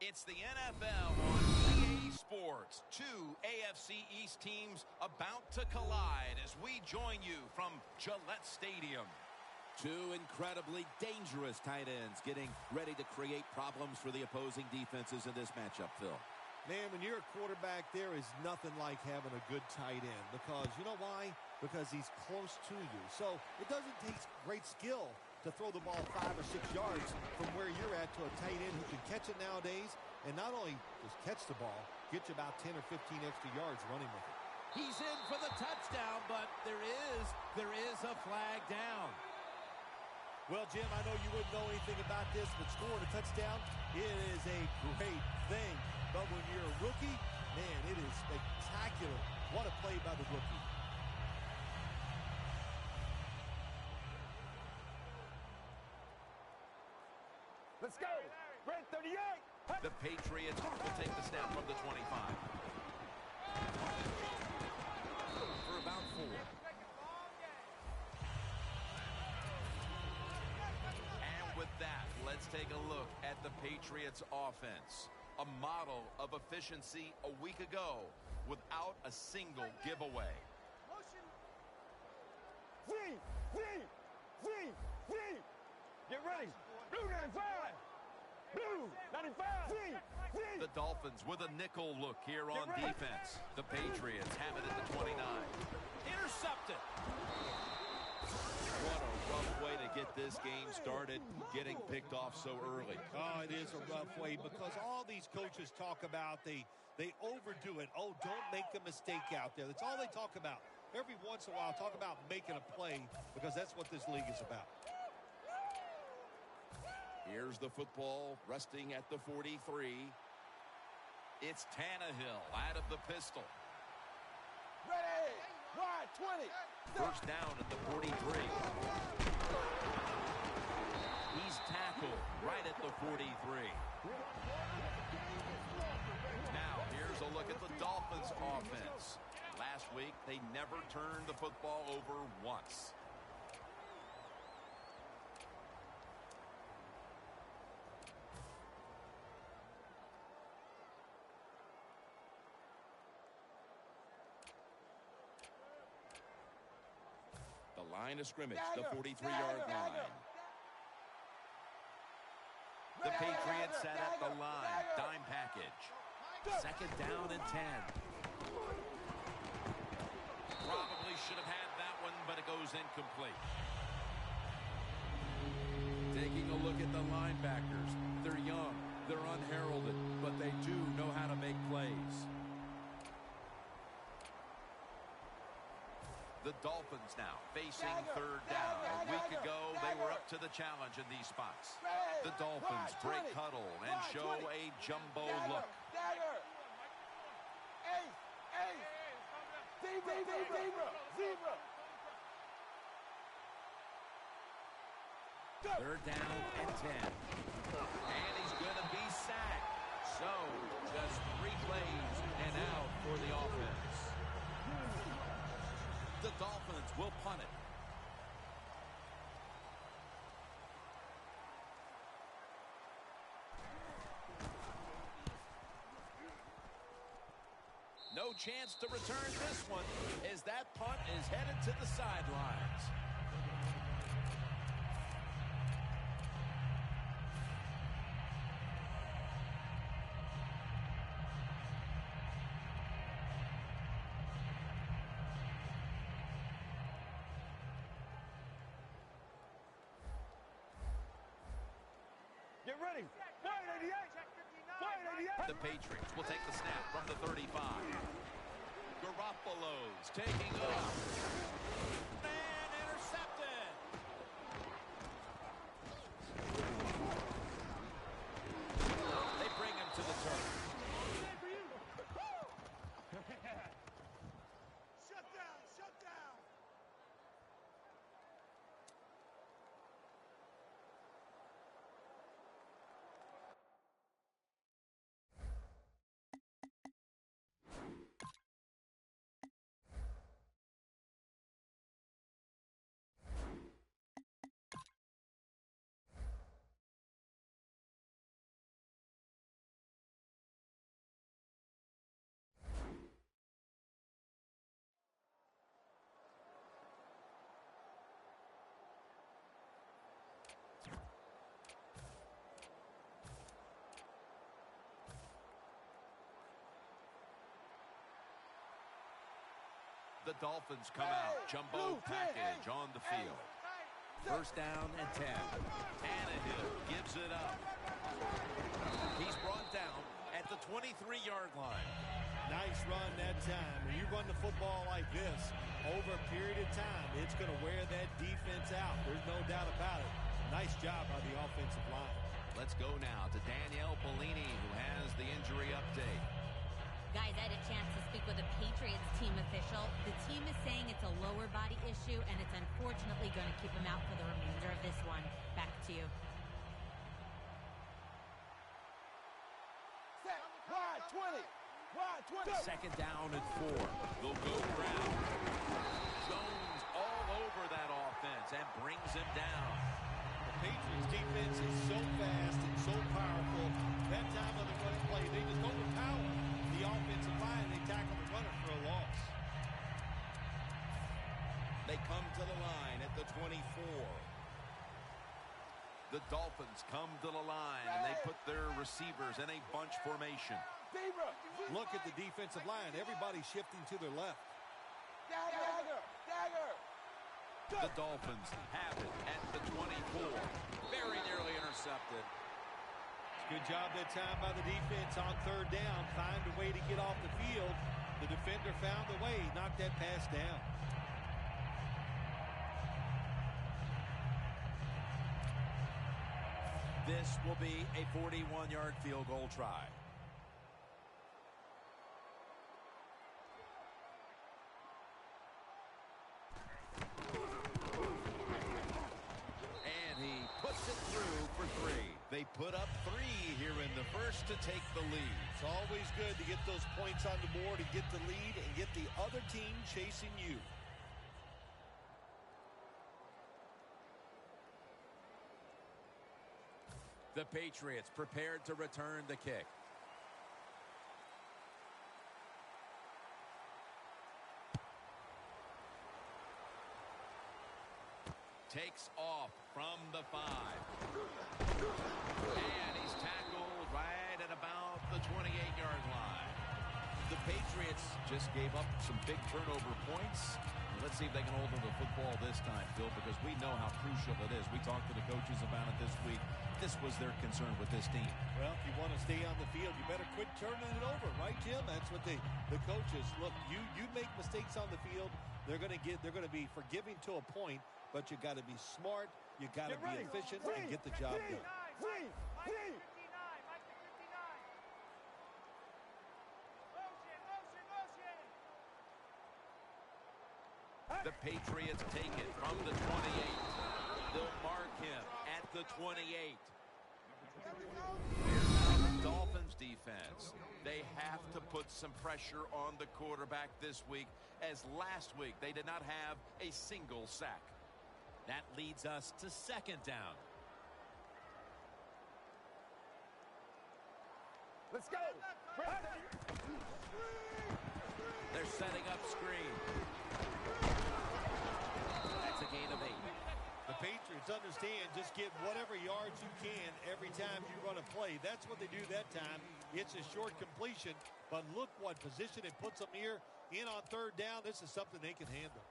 It's the NFL on EA Sports. Two AFC East teams about to collide as we join you from Gillette Stadium. Two incredibly dangerous tight ends getting ready to create problems for the opposing defenses in this matchup, Phil. Man, when you're a quarterback, there is nothing like having a good tight end because you know why? Because he's close to you. So it doesn't take great skill to throw the ball 5 or 6 yards from where you're at to a tight end who can catch it nowadays and not only just catch the ball, get you about 10 or 15 extra yards running with it. He's in for the touchdown, but there is a flag down. Well, Jim, I know you wouldn't know anything about this, but scoring a touchdown, it is a great thing. But when you're a rookie, man, it is spectacular. What a play by the rookie. Let's go. Red 38. The Patriots will take the snap from the 25. For about 4. And with that, let's take a look at the Patriots offense. A model of efficiency a week ago without a single giveaway. V. Get ready. Blue 95. Blue 95. V. The Dolphins with a nickel look here on defense. The Patriots have it at the 29. Intercepted. What a rough way to get this game started, getting picked off so early. Oh, it is a rough way because all these coaches talk about, they overdo it. Oh, don't make a mistake out there. That's all they talk about. Every once in a while, talk about making a play because that's what this league is about. Here's the football resting at the 43. It's Tannehill out of the pistol. Ready. Wide 20. First down at the 43. He's tackled right at the 43. Now, here's a look at the Dolphins' offense. Last week, they never turned the football over once. The line of scrimmage, the 43-yard line. The Patriots set at the line. Dime package. Second down and 10. Probably should have had that one, but it goes incomplete. Taking a look at the linebackers. They're young, they're unheralded, but they do know how to make plays. The Dolphins now facing third down. A week ago, they were up to the challenge in these spots. The Dolphins break huddle and show a jumbo look. Dagger. Ace. Zebra. Third down and 10. And he's going to be sacked. So, just 3 plays and out for the offense. The Dolphins will punt it. No chance to return this one as that punt is headed to the sidelines. Get ready. 588. The Patriots will take the snap from the 35. Garoppolo's taking off. And intercepted. They bring him to the turf. Shut down. The Dolphins come out. Jumbo package on the field. First down and 10. Tannehill gives it up. He's brought down at the 23-yard line. Nice run that time. When you run the football like this, over a period of time, it's going to wear that defense out. There's no doubt about it. Nice job by the offensive line. Let's go now to Danielle Bellini, who has the injury update. Guys, I had a chance to speak with a Patriots team official. The team is saying it's a lower body issue, and it's unfortunately going to keep him out for the remainder of this one. Back to you. Set. Wide 20. Wide 20. Second down and 4. They'll go ground. Jones all over that offense and brings him down. The Patriots defense is so fast and so powerful. That time on the running play, they just overpower the offensive line. They tackle the runner for a loss. They come to the line at the 24. The Dolphins come to the line, and they put their receivers in a bunch formation. Look at the defensive line. Everybody shifting to their left. Dagger. Dagger. The Dolphins have it at the 24. Very nearly intercepted. Good job that time by the defense on third down. Find a way to get off the field. The defender found the way. Knocked that pass down. This will be a 41-yard field goal try. And he puts it through for 3. They put up 3 here in the first to take the lead. It's always good to get those points on the board and get the lead and get the other team chasing you. The Patriots prepared to return the kick. Takes off from the 5. And he's tackled right at about the 28-yard line. The Patriots just gave up some big turnover points. Let's see if they can hold on to the football this time, Phil, because we know how crucial it is. We talked to the coaches about it this week. This was their concern with this team. Well, if you want to stay on the field, you better quit turning it over, right, Jim? That's what the coaches look. You make mistakes on the field, they're going to be forgiving to a point, but you got to be smart, you got to be efficient, and get the job done. The Patriots take it from the 28. They'll mark him at the 28. Here's now the Dolphins defense. They have to put some pressure on the quarterback this week, as last week they did not have a single sack. That leads us to second down. Let's go. They're setting up screen. That's a gain of 8. The Patriots understand just get whatever yards you can every time you run a play. That's what they do that time. It's a short completion, but look what position it puts them here in on third down. This is something they can handle.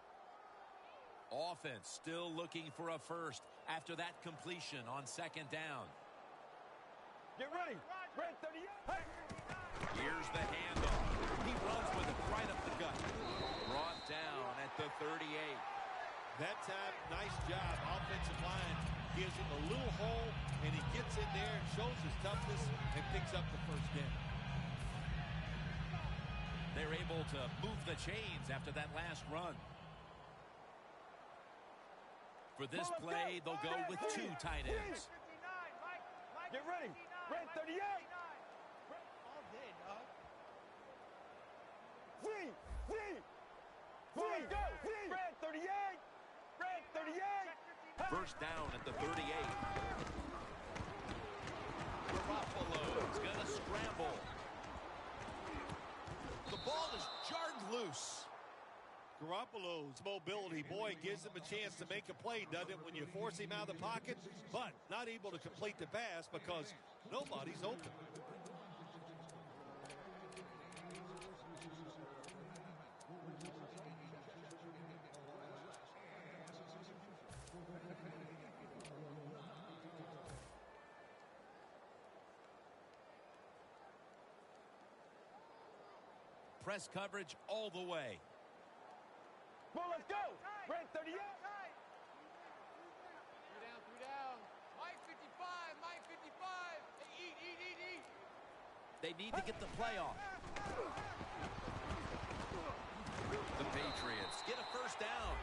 Offense still looking for a first after that completion on second down. Get ready. Red 38. Hey. Here's the handoff. He runs with it right up the gut. Brought down at the 38. That time, nice job. Offensive line gives him a little hole, and he gets in there and shows his toughness and picks up the first down. They're able to move the chains after that last run. For this play, they'll go with 2 tight ends. Get ready. Red 38. All day, dog. Free. Go. Red 38. Red 38. First down at the 38. Garoppolo's going to scramble. The ball is jarred loose. Garoppolo's mobility, boy, gives him a chance to make a play, doesn't it, when you force him out of the pocket, but not able to complete the pass because nobody's open. press coverage all the way. Well, let's go. Red 38. Three down. Mike 55, Mike 55. Hey, eat. They need to get the play off. The Patriots get a first down.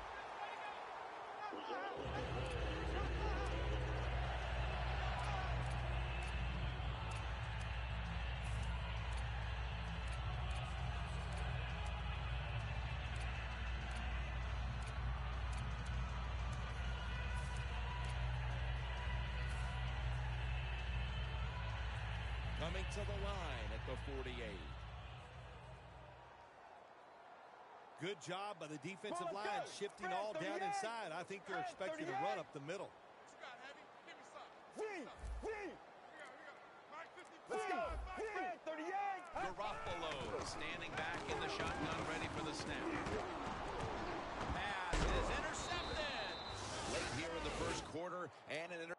Coming to the line at the 48. Good job by the defensive line, shifting all down inside. I think they're expecting to run up the middle. Let's go. Red 38. Garoppolo standing back in the shotgun, ready for the snap. Pass is intercepted. Late here in the first quarter, and an interception.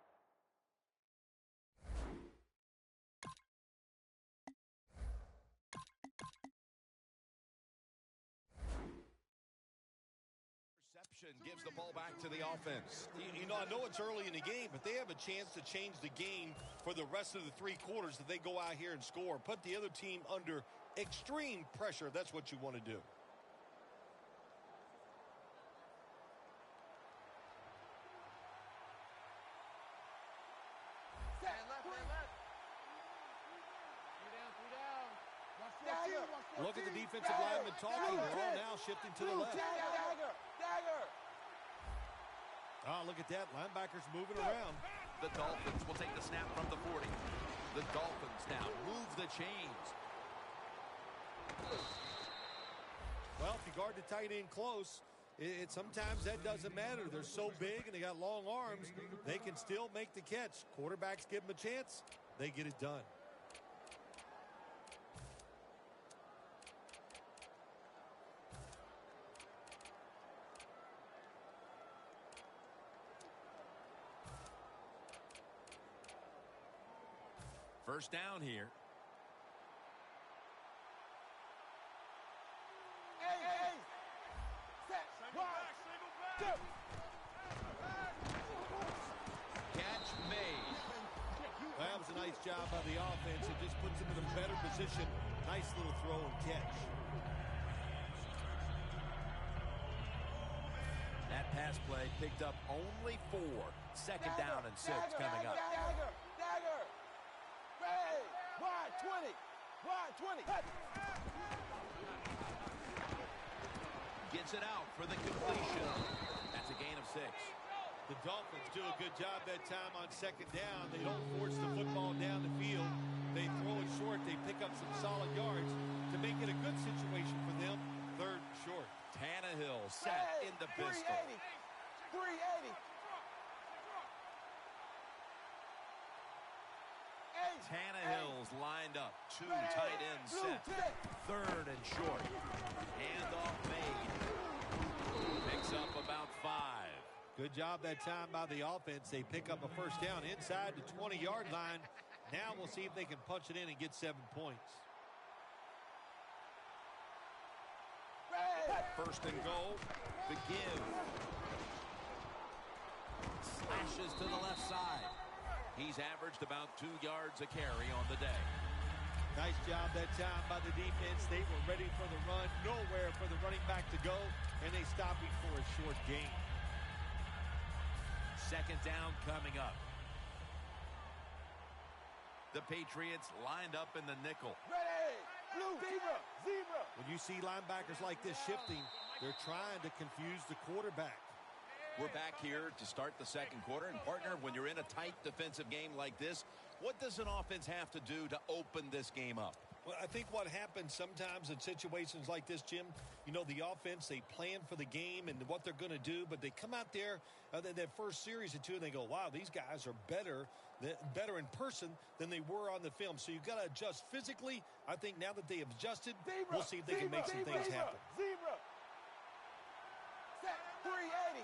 Gives the ball back to the offense. You know, I know it's early in the game, but they have a chance to change the game for the rest of the 3 quarters if they go out here and score. Put the other team under extreme pressure. That's what you want to do. Look at the defensive lineman talking. They're all now shifting to the left. Oh, look at that. Linebackers moving around. The Dolphins will take the snap from the 40. The Dolphins now move the chains. Well, if you guard the tight end close, sometimes that doesn't matter. They're so big and they got long arms, they can still make the catch. Quarterbacks give them a chance. They get it done. First down here. Catch made. That was a nice job by the offense. It just puts them in a better position. Nice little throw and catch. That pass play picked up only 4. Second down and 6 coming up. Wide 20. Gets it out for the completion. That's a gain of 6. The Dolphins do a good job that time on second down. They don't force the football down the field. They throw it short. They pick up some solid yards to make it a good situation for them. Third short. Tannehill set in the pistol. 380. Tannehill's lined up. 2 tight ends set. Third and short. Handoff made. Picks up about 5. Good job that time by the offense. They pick up a first down inside the 20-yard line. Now we'll see if they can punch it in and get 7 points. First and goal. The give. Slashes to the left side. He's averaged about 2 yards a carry on the day. Nice job that time by the defense. They were ready for the run. Nowhere for the running back to go, and they stop him for a short gain. Second down coming up. The Patriots lined up in the nickel. Ready. Blue. Zebra. When you see linebackers like this shifting, they're trying to confuse the quarterback. We're back here to start the second quarter. And, partner, when you're in a tight defensive game like this, what does an offense have to do to open this game up? Well, I think what happens sometimes in situations like this, Jim, you know, the offense, they plan for the game and what they're going to do, but they come out there that first series or two and they go, wow, these guys are better in person than they were on the film. So you've got to adjust physically. I think now that they have adjusted, we'll see if they can make some things happen. Zebra. Set 380.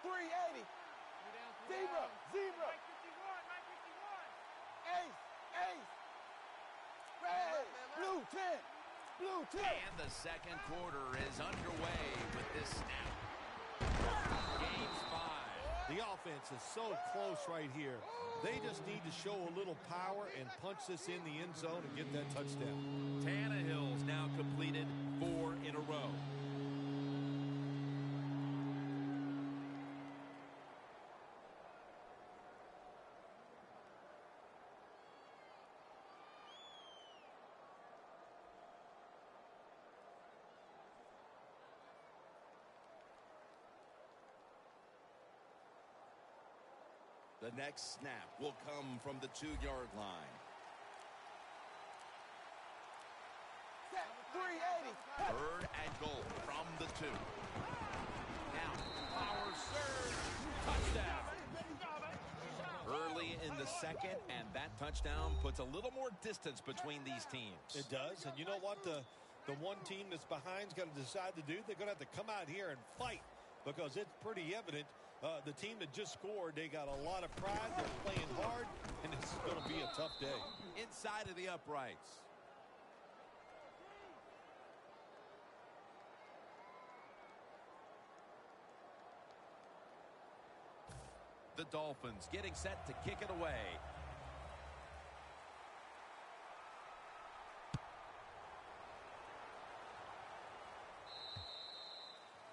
380. Zebra. Ace. Red. Blue 10. Blue tip. And the second quarter is underway with this snap. Game 5. The offense is so close right here. They just need to show a little power and punch this in the end zone and get that touchdown. Tannehill's now completed 4 in a row. The next snap will come from the 2-yard line. 380. 3rd and goal from the 2. Now, power surge. Touchdown. Early in the second, and that touchdown puts a little more distance between these teams. It does, and you know what? The one team that's behind's got to decide to do. They're going to have to come out here and fight because it's pretty evident. The team that just scored, they got a lot of pride. They're playing hard, and this is going to be a tough day. Inside of the uprights. The Dolphins getting set to kick it away.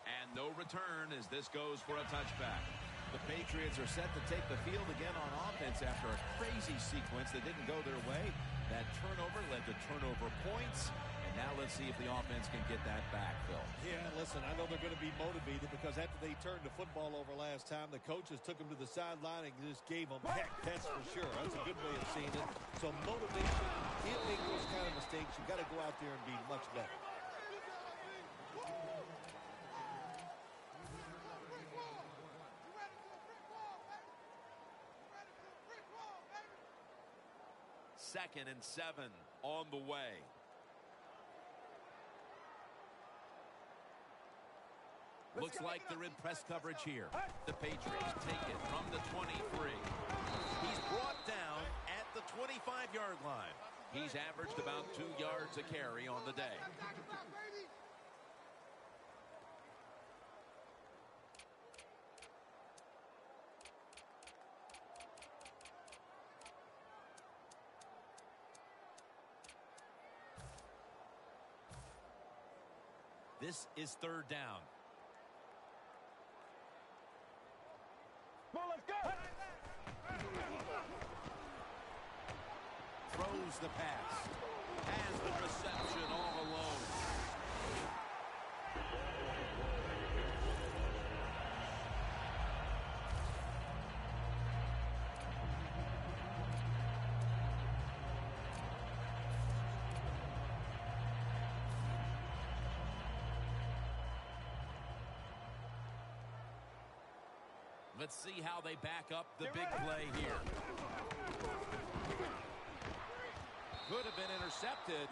And no return as this goes for a touchback. The Patriots are set to take the field again on offense after a crazy sequence that didn't go their way. That turnover led to turnover points. And now let's see if the offense can get that back, Phil. Yeah, listen, I know they're going to be motivated because after they turned the football over last time, the coaches took them to the sideline and just gave them heck, that's for sure. That's a good way of seeing it. So motivation, can't make those kind of mistakes. You've got to go out there and be much better. Second and 7 on the way. Looks like they're in press coverage here. The Patriots take it from the 23. He's brought down at the 25-yard line. He's averaged about 2 yards a carry on the day. This is 3rd down. Well, let's go. Throws the pass. Has the reception all alone. Let's see how they back up the big play here. Could have been intercepted.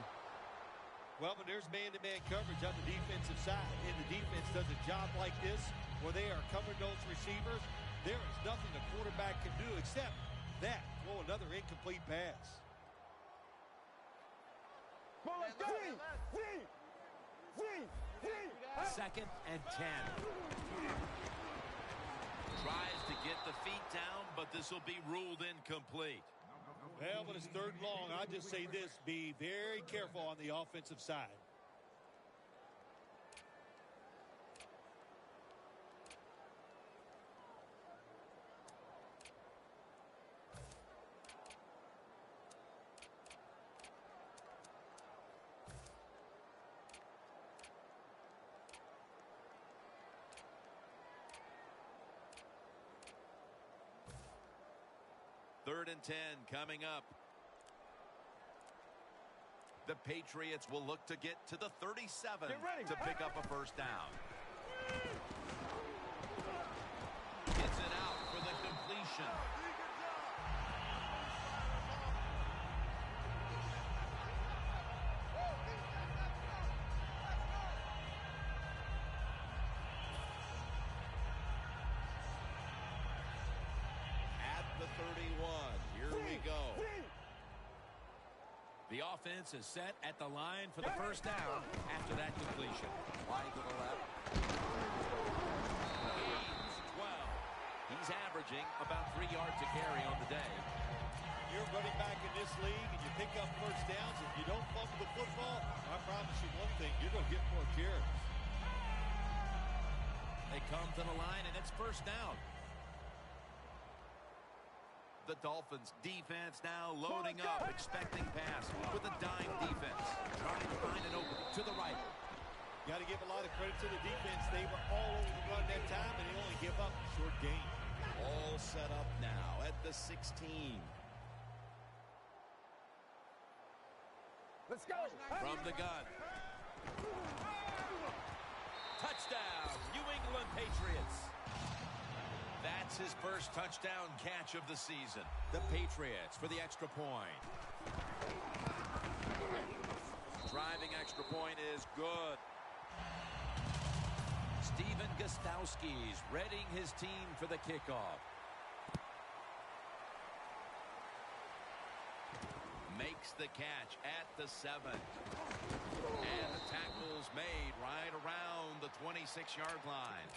Well, but there's man-to-man coverage on the defensive side, and the defense does a job like this where they are covering those receivers. There is nothing the quarterback can do except that, throw another incomplete pass. Well, let's go. Second and 10. Tries to get the feet down, but this will be ruled incomplete. Well, but it's 3rd and long. I'll just say this, be very careful on the offensive side. Third and 10 coming up. The Patriots will look to get to the 37 to pick up a first down. Gets it out for the completion. At the 31, here we go. The offense is set at the line for the first down after that completion. Wide to the left. Gains 12. He's averaging about 3 yards a carry on the day. You're running back in this league and you pick up first downs. If you don't fumble the football, I promise you one thing, you're going to get more carries. They come to the line, and it's first down. The Dolphins defense now loading up, expecting pass with a dime defense. Trying to find an opening to the right. Got to give a lot of credit to the defense. They were all over the run that time, and they only give up short gain. All set up now at the 16. Let's go. From the gun. Touchdown, New England Patriots. That's his first touchdown catch of the season. The Patriots for the extra point. Driving extra point is good. Steven Gostowski's readying his team for the kickoff. Makes the catch at the 7. And the tackle's made right around the 26-yard line.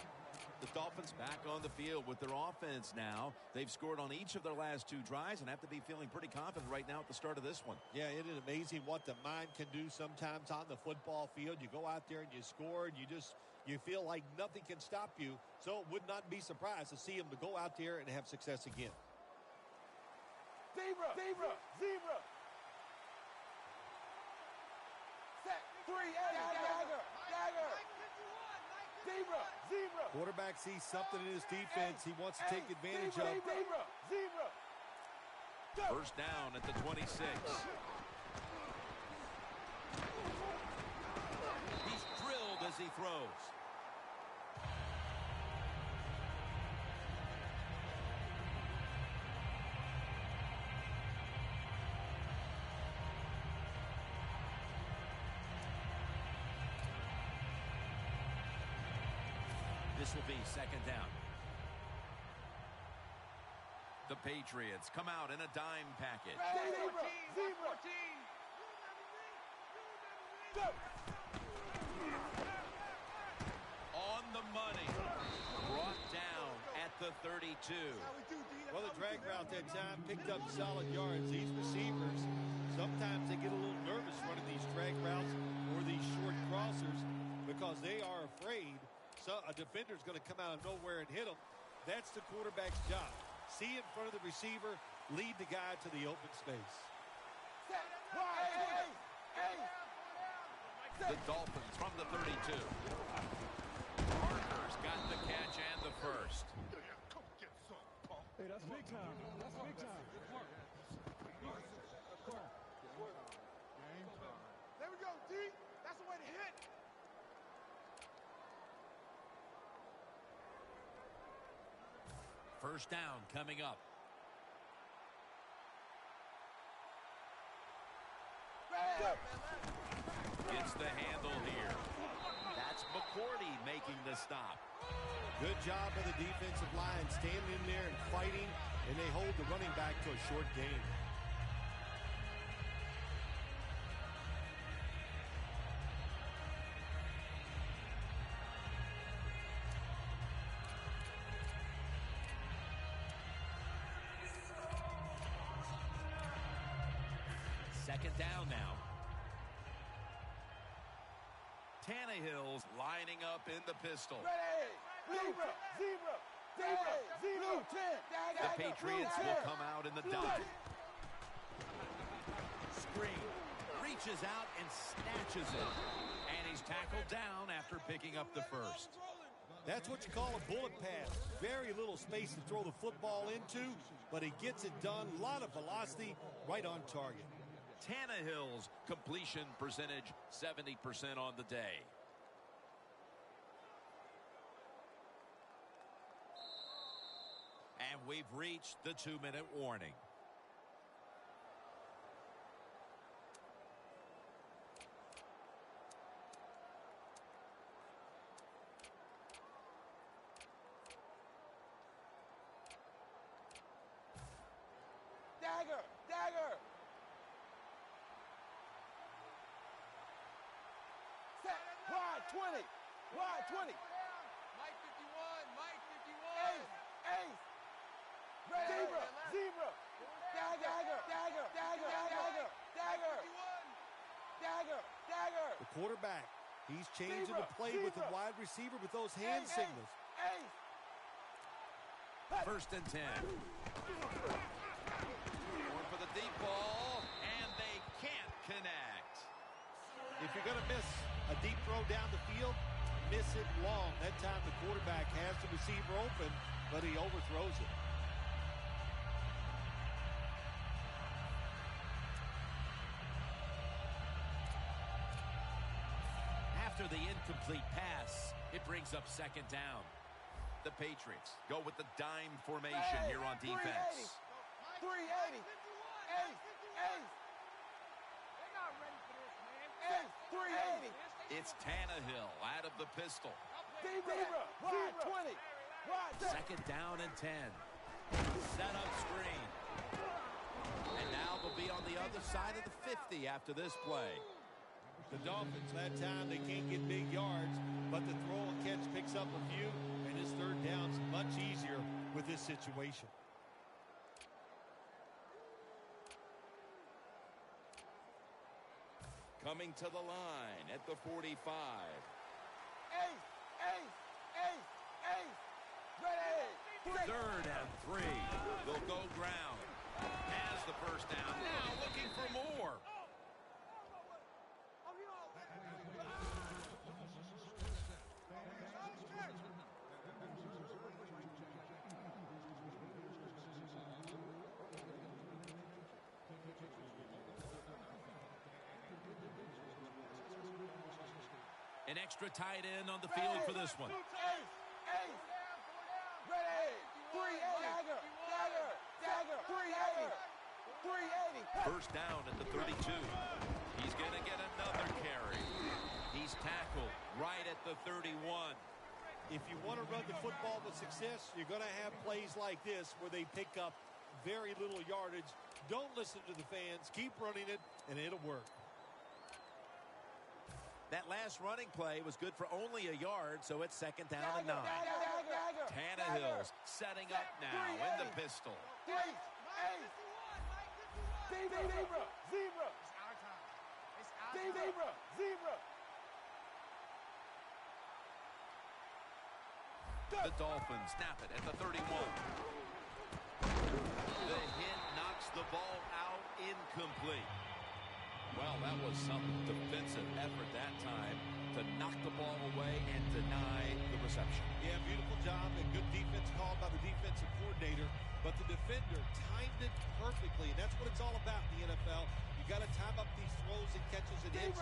The Dolphins back on the field with their offense now. They've scored on each of their last 2 drives and have to be feeling pretty confident right now at the start of this one. Yeah, it is amazing what the mind can do sometimes on the football field. You go out there and you score, and you feel like nothing can stop you. So it would not be surprised to see them to go out there and have success again. Zebra, zebra, zebra. Set 3, dagger, dagger. Zebra, zebra. Quarterback sees something in his defense he wants to take advantage of. Zebra, zebra. First down at the 26. He's drilled as he throws. This will be second down. The Patriots come out in a dime package. Zebra, zebra. On the money. Brought down at the 32. Well, the drag route that time picked up solid yards. These receivers, sometimes they get a little nervous running these drag routes or these short crossers because they are afraid a defender's going to come out of nowhere and hit them. That's the quarterback's job. See in front of the receiver, lead the guy to the open space. The Dolphins from the 32. Parker's got the catch and the first. Hey, that's big time. That's big time. There we go, D. That's the way to hit. First down coming up. Gets the handle here. That's McCourty making the stop. Good job of the defensive line standing in there and fighting, and they hold the running back to a short gain. Second down now. Tannehill's lining up in the pistol. Ready. Zebra, zebra, zebra, zebra. The Patriots will come out in the dot. Screen. Reaches out and snatches it. And he's tackled down after picking up the first. That's what you call a bullet pass. Very little space to throw the football into, but he gets it done. A lot of velocity, right on target. Tannehill's completion percentage, 70% on the day. And we've reached the 2-minute warning. Dagger, dagger. Wide 20. Wide 20. Mike 51. Mike 51. Ace. Ace. Zebra. Zebra. Dagger. Dagger. Dagger. Dagger. Dagger. 51. Dagger. Dagger. The quarterback, he's changing Zebra, the play with the zebra. wide receiver with those hand Ace, signals. Ace. First and 10. Going for the deep ball, and they can't connect. If you're going to miss a deep throw down the field, miss it long. That time the quarterback has the receiver open, but he overthrows it. After the incomplete pass, it brings up second down. The Patriots go with the dime formation here on defense. 380. Ace. Ace. They're not ready for this, man. Ace. 380. It's Tannehill out of the pistol. Zebra. Wide 20. Wide 10. Second down and 10. Set up screen. And now they'll be on the other side of the 50 after this play. The Dolphins, that time, they can't get big yards, but the throw and catch picks up a few, and his third down's much easier with this situation. Coming to the line at the 45. Ace. Ace. Ace. Ace. Ready. Third and 3. They'll go ground. Has the first down. Now looking for more. An extra tight end on the field for this one. Ace. Ace. Ready. 380. Dagger. Dagger. Dagger. 380. 380. First down at the 32. He's going to get another carry. He's tackled right at the 31. If you want to run the football with success, you're going to have plays like this where they pick up very little yardage. Don't listen to the fans. Keep running it, and it'll work. That last running play was good for only a yard, so it's second down and 9. Tannehill's setting up now in the pistol. Ace. Ace. Zebra. Zebra. It's our time. It's our time. Zebra. Zebra. The Dolphins snap it at the 31. The hit knocks the ball out incomplete. Well, that was some defensive effort that time to knock the ball away and deny the reception. Yeah, beautiful job and good defense called by the defensive coordinator. But the defender timed it perfectly, and that's what it's all about in the NFL. You got to time up these throws and catches and hits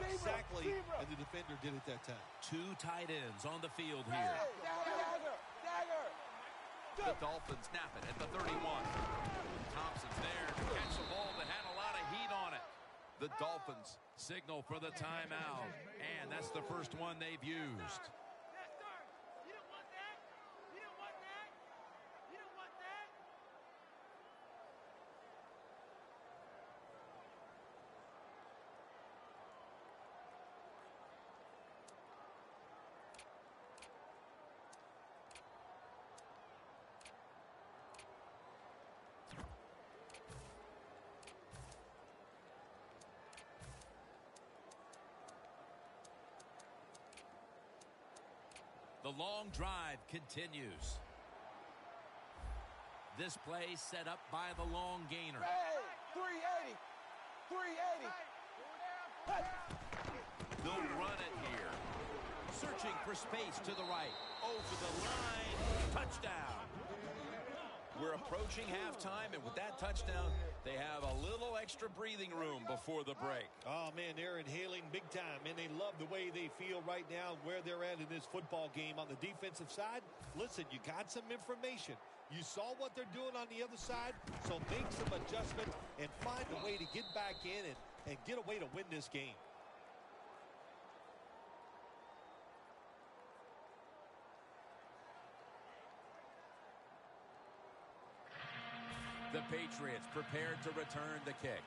exactly, and the defender did it that time. Two tight ends on the field here. Dagger. Dagger. The Dolphins snap it at the 31. Thompson's there to catch the ball that had a lot of heat on it. The Dolphins signal for the timeout, and that's the first one they've used. That's third. You don't want that. You don't want that. You don't want that. The long drive continues. This play set up by the long gainer. Hey, 380. 380. They'll run it here. Searching for space to the right. Over the line. Touchdown. We're approaching halftime, and with that touchdown, they have a little extra breathing room before the break. Oh, man, they're inhaling big time, and they love the way they feel right now where they're at in this football game. On the defensive side, listen, you got some information. You saw what they're doing on the other side, so make some adjustment and find a way to get back in and get a way to win this game. The Patriots prepared to return the kick.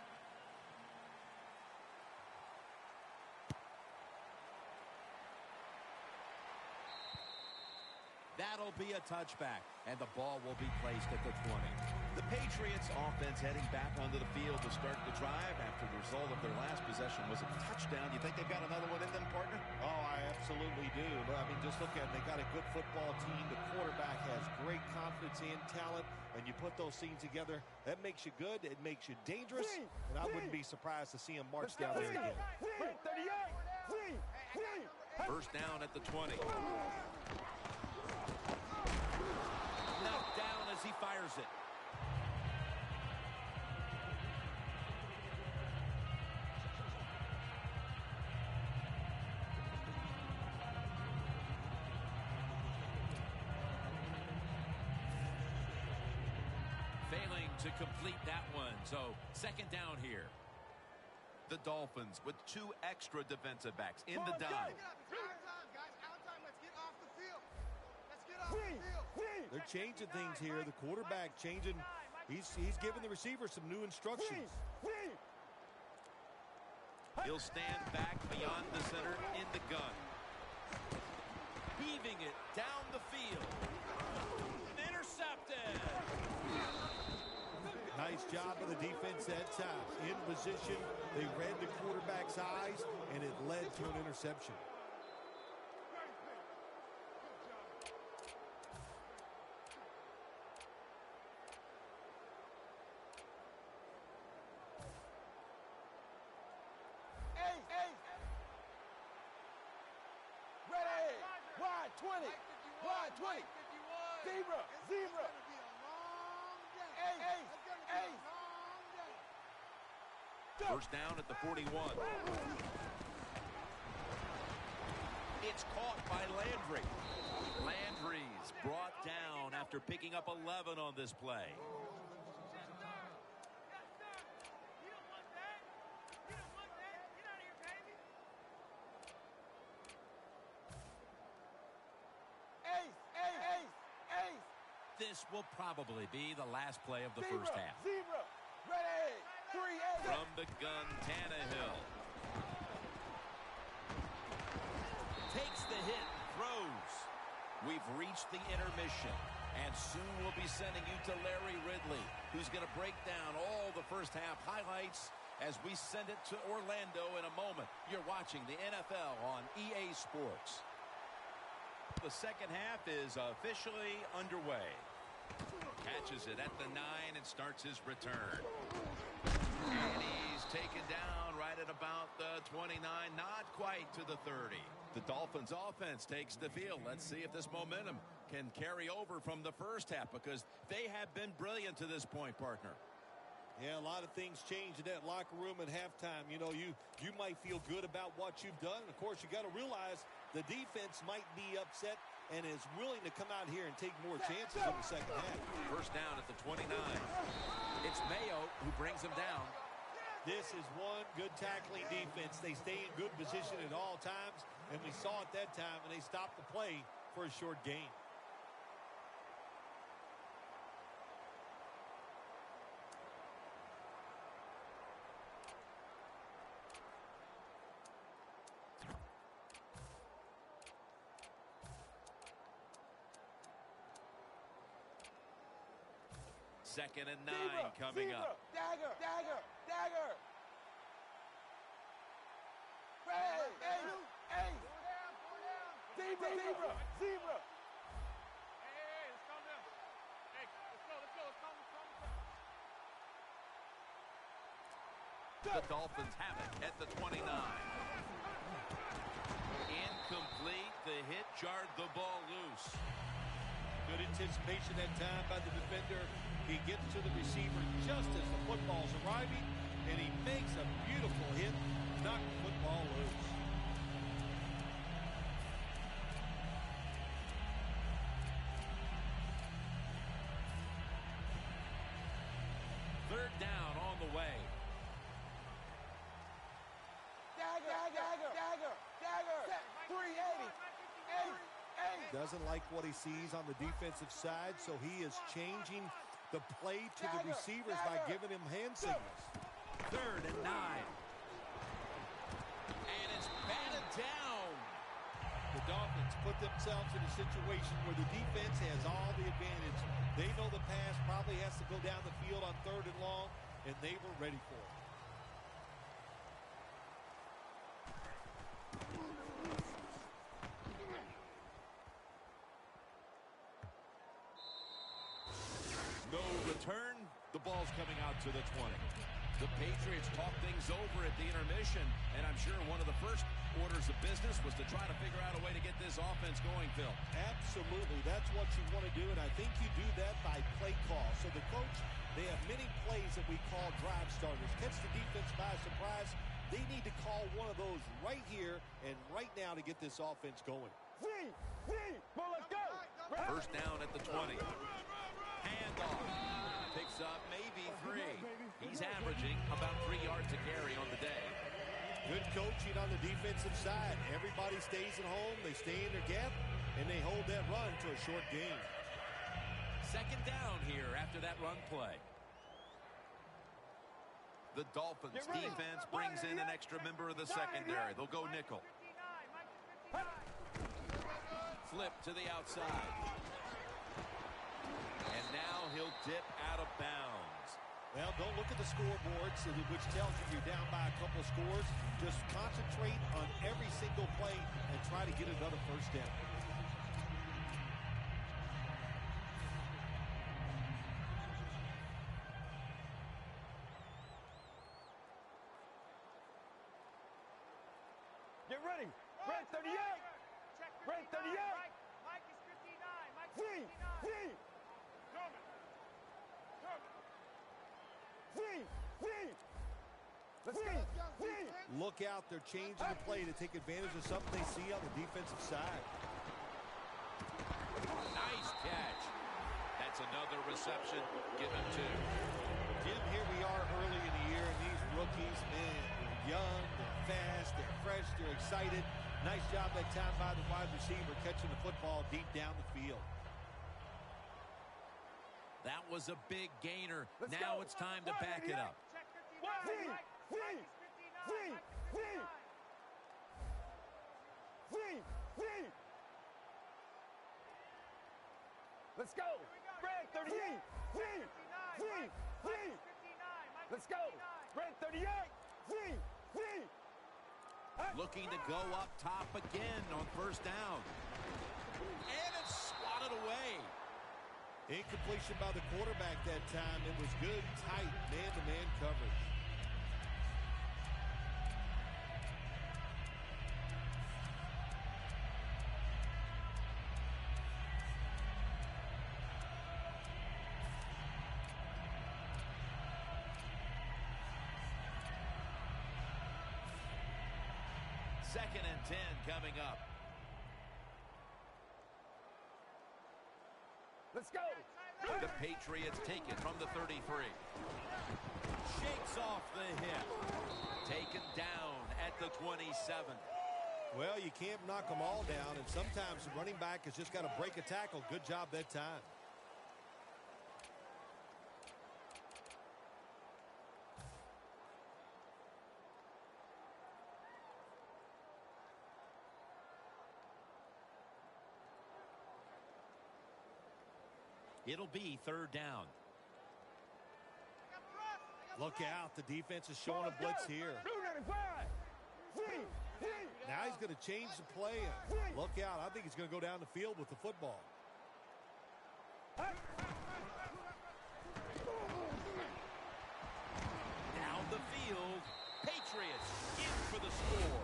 That'll be a touchback, and the ball will be placed at the 20. The Patriots offense heading back onto the field to start the drive after the result of their last possession was a touchdown. You think they've got another one in them, partner? Oh, I absolutely do. I mean, just look at it. They got a good football team. The quarterback has great confidence and talent, and you put those things together, that makes you good. It makes you dangerous, and I wouldn't be surprised to see him march down there again. First down at the 20. Knocked down as he fires it. Failing to complete that one. So second down here. The Dolphins with 2 extra defensive backs in the dime. They're changing things here. The quarterback changing. He's giving the receiver some new instructions. He'll stand back beyond the center in the gun. Heaving it down the field. Intercepted. Nice job of the defense that time. In position, they read the quarterback's eyes, and it led to an interception. Ready. Wide 20. Wide 20. Zebra. First down at the 41. It's caught by Landry. Landry's brought down after picking up 11 on this play. This will probably be the last play of the first half. Zebra. Ready. 3-8. From the gun, Tannehill. Takes the hit, throws. We've reached the intermission, and soon we'll be sending you to Larry Ridley, who's going to break down all the first half highlights as we send it to Orlando in a moment. You're watching the NFL on EA Sports. The second half is officially underway. Catches it at the 9 and starts his return. And he's taken down right at about the 29, not quite to the 30. The Dolphins offense takes the field. Let's see if this momentum can carry over from the first half, because they have been brilliant to this point, partner. Yeah, a lot of things change in that locker room at halftime. You know, you might feel good about what you've done. Of course, you got to realize the defense might be upset and is willing to come out here and take more chances in the second half. First down at the 29. It's Mayo who brings him down. This is one good tackling defense. They stay in good position at all times, and we saw it that time, and they stopped the play for a short gain. Second and 9 coming up. Dagger. Ready. Zebra. Hey, let's calm down. Hey, let's go. Let's calm. The Dolphins have it at the 29. Incomplete. The hit jarred the ball loose. Good anticipation that time by the defender. He gets to the receiver just as the football's arriving, and he makes a beautiful hit, knock the football loose. Third down on the way. Dagger. 380. Doesn't like what he sees on the defensive side, so he is changing the play to the receivers by giving him hand signals. Third and 9. And it's batted down. The Dolphins offense put themselves in a situation where the defense has all the advantage. They know the pass probably has to go down the field on 3rd and long, and they were ready for it. No return. The ball's coming out to the 20. The Patriots talk things over at the intermission, and I'm sure one of the first orders of business was to try to figure out a way to get this offense going, Phil. Absolutely. That's what you want to do, and I think you do that by play call. So the coach, they have many plays that we call drive starters. Catch the defense by surprise. They need to call one of those right here and right now to get this offense going. Well, let's go. First down at the 20. Handoff. Picks up maybe 3. He's averaging about 3 yards a carry on the day. Good coaching on the defensive side. Everybody stays at home. They stay in their gap, and they hold that run to a short gain. Second down here after that run play. The Dolphins defense brings in an extra member of the secondary. They'll go nickel. Flip to the outside. And now he'll dip out of bounds. Well, don't look at the scoreboards, which tells you you're down by a couple of scores. Just concentrate on every single play and try to get another first down. Get ready. Red 38. Red 38. Mike is 59. Mike is V. 59. Let's go. Look out. They're changing the play to take advantage of something they see on the defensive side. Nice catch. That's another reception. Give him 2. Jim, here we are early in the year, and these rookies, man, they're young, they're fast, they're fresh, they're excited. Nice job that time by the wide receiver catching the football deep down the field. That was a big gainer. Now it's time to back it up. Check 59. Mike is 59. Mike is 59. Let's go. Red 38. Let's go. Red 38. Looking to go up top again on first down. And it's swatted away. Incompletion by the quarterback that time. It was good, tight, man-to-man coverage. Second and 10 coming up. Let's go. The Patriots take it from the 33. Shakes off the hip. Taken down at the 27. Well, you can't knock them all down, and sometimes the running back has just got to break a tackle. Good job that time. It'll be third down. Look out. The defense is showing a blitz here. Now he's going to change the play. Look out. I think he's going to go down the field with the football. Down the field. Patriots in for the score.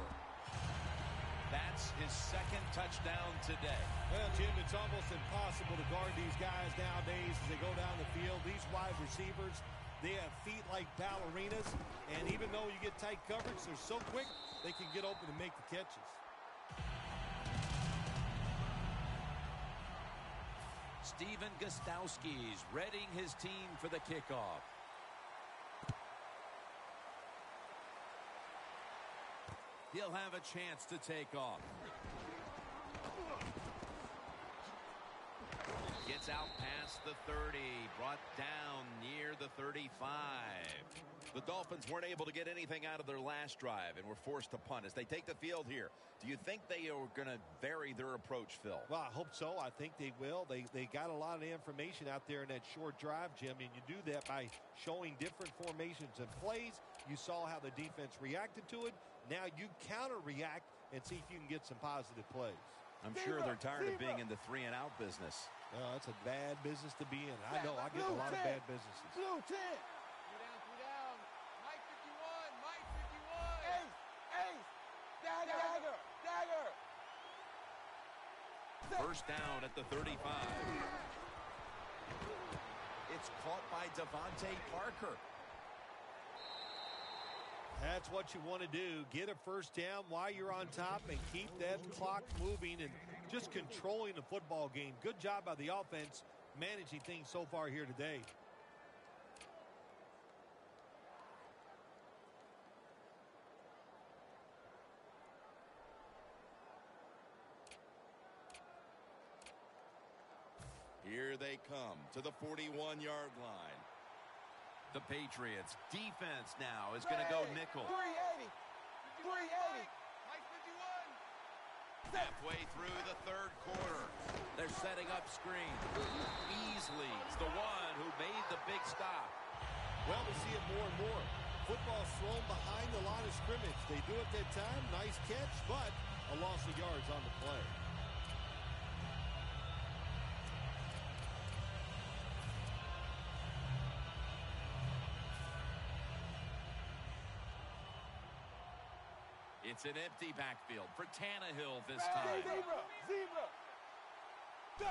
That's his second touchdown today. Well, Jim, it's almost impossible to guard these guys nowadays as they go down the field. These wide receivers, they have feet like ballerinas, and even though you get tight coverage, they're so quick, they can get open and make the catches. Steven Gostowski's readying his team for the kickoff. He'll have a chance to take off. Gets Gets out past the 30. Brought down near the 35. The Dolphins weren't able to get anything out of their last drive and were forced to punt as they take the field here. Do you think they are going to vary their approach, Phil? Well, I hope so. I think they will. They got a lot of information out there in that short drive, Jim, and you do that by showing different formations and plays. You saw how the defense reacted to it. Now you counter-react and see if you can get some positive plays. I'm sure they're tired of being in the 3-and-out business. That's a bad business to be in. I know. I get a lot of bad businesses. Blue 10. Two down. Mike 51. Mike 51. Ace. Ace. Dagger. Dagger. First down at the 35. It's caught by Devontae Parker. That's what you want to do. Get a first down while you're on top and keep that clock moving and just controlling the football game. Good job by the offense managing things so far here today. Here they come to the 41-yard line. The Patriots defense now is going to go nickel. 380. 380. Mike 51. Halfway through the third quarter. They're setting up screen. Beasley's the one who made the big stop. Well, we see it more and more. Football's thrown behind the line of scrimmage. They do it that time. Nice catch, but a loss of yards on the play. It's an empty backfield for Tannehill this time. Zebra.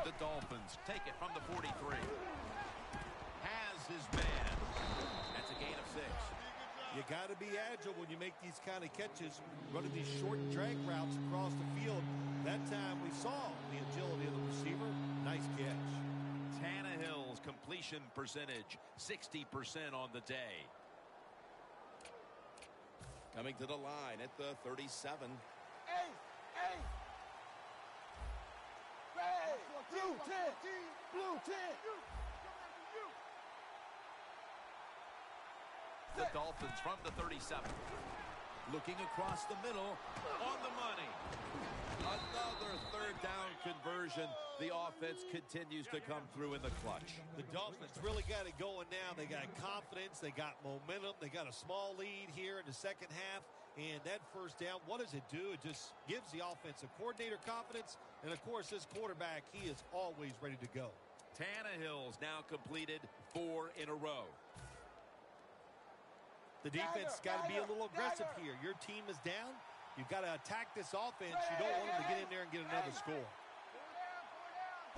The Dolphins take it from the 43. Has his man. That's a gain of 6. You got to be agile when you make these kind of catches, running these short drag routes across the field. That time we saw the agility of the receiver. Nice catch. Tannehill's completion percentage, 60% on the day. Coming to the line at the 37. Ace. Blue 10. Blue 10. The Dolphins from the 37. Looking across the middle on the money. Another third down conversion. The offense continues to come through in the clutch. The Dolphins really got it going now. They got confidence. They got momentum. They got a small lead here in the second half. And that first down, what does it do? It just gives the offensive coordinator confidence. And, of course, this quarterback, he is always ready to go. Tannehill's now completed 4 in a row. The defense got to be a little aggressive here. Your team is down. You've got to attack this offense. You don't want them to get in there and get another score.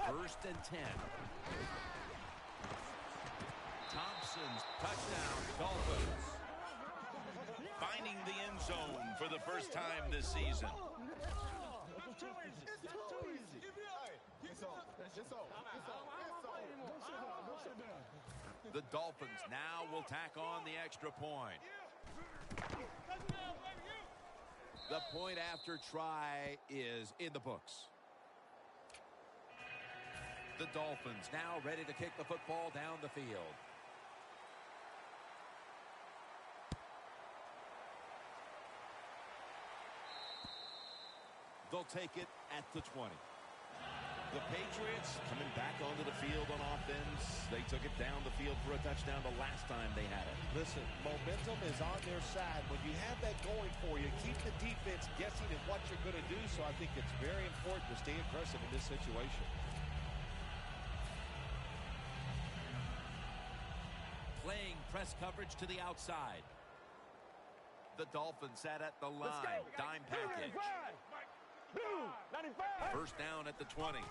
First and 10. Thompson's touchdown, Dolphins. Finding the end zone for the first time this season. The Dolphins now will tack on the extra point. The point after try is in the books. The Dolphins now ready to kick the football down the field. They'll take it at the 20. The Patriots coming back onto the field on offense. They took it down the field for a touchdown the last time they had it. Listen, momentum is on their side. When you have that going for you, keep the defense guessing at what you're going to do. So I think it's very important to stay aggressive in this situation. Playing press coverage to the outside. The Dolphins sat at the line. Dime package. Blue 95. First down at the 20.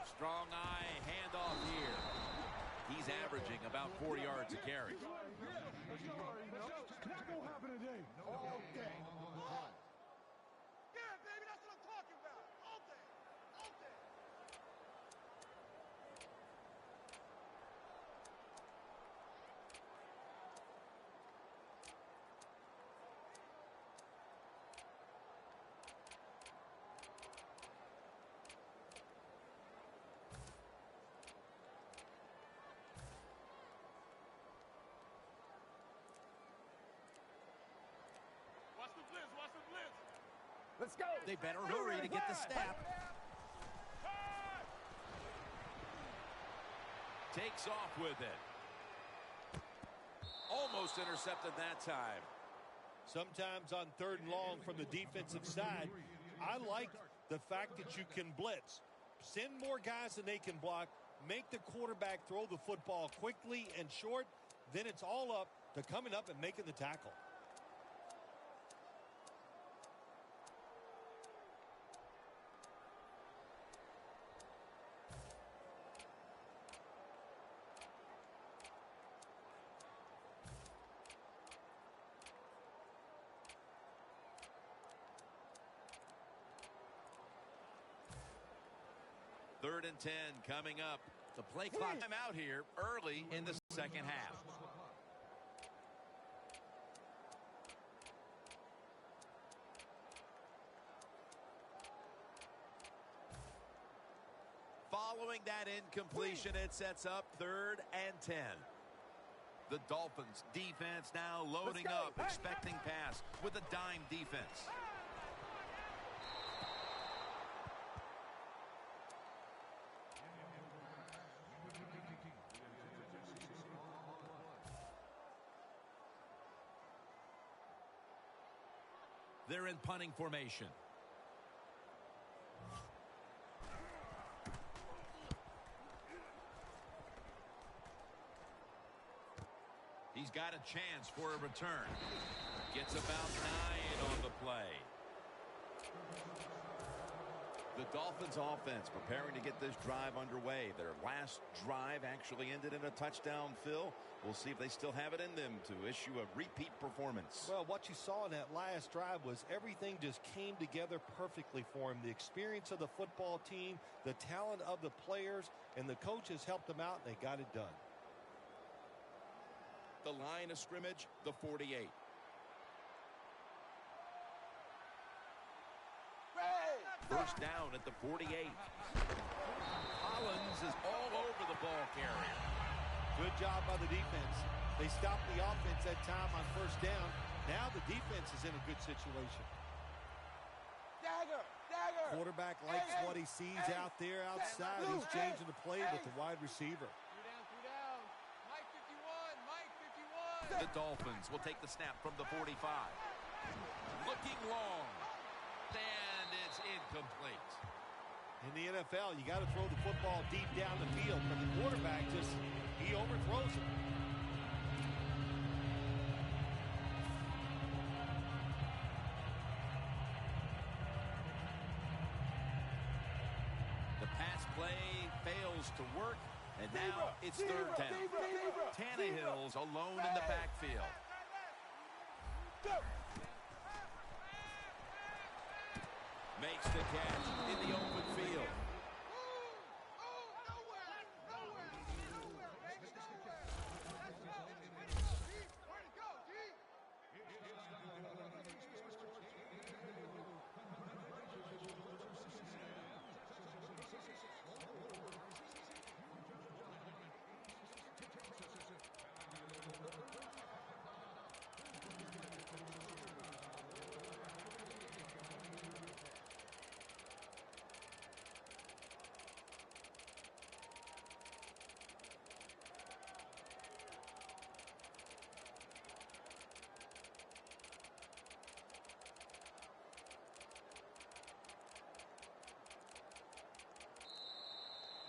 Strong eye handoff here. He's averaging about 4 yards a carry. That's not gonna happen today. All day. Yeah, baby, that's what I'm talking about. All day. All day. Let's go. They better hurry to get the snap. Takes off with it. Almost intercepted that time. Sometimes on 3rd and long from the defensive side, I like the fact that you can blitz. Send more guys than they can block. Make the quarterback throw the football quickly and short. Then it's all up to coming up and making the tackle. Third and 10 coming up. The play clock time out here early in the second half. Following that incompletion, it sets up 3rd and 10. The Dolphins defense now loading up, expecting pass with a dime defense. They're in punting formation. He's got a chance for a return. Gets about 9 on the play. The Dolphins offense preparing to get this drive underway. Their last drive actually ended in a touchdown, Phil. We'll see if they still have it in them to issue a repeat performance. Well, what you saw in that last drive was everything just came together perfectly for him. The experience of the football team, the talent of the players, and the coaches helped them out, and they got it done. The line of scrimmage, the 48. First down at the 48. Collins is all over the ball carrier. Good job by the defense. They stopped the offense that time on first down. Now the defense is in a good situation. Dagger! Dagger! Quarterback likes what he sees out there outside. He's changing the play with the wide receiver. 3 down. Mike 51. Mike 51. The Dolphins will take the snap from the 45. Looking long. And it's incomplete. In the NFL, you got to throw the football deep down the field, but the quarterback he overthrows it. The pass play fails to work, and now it's 3rd down. Tannehill's alone in the backfield. Makes the catch in the open field.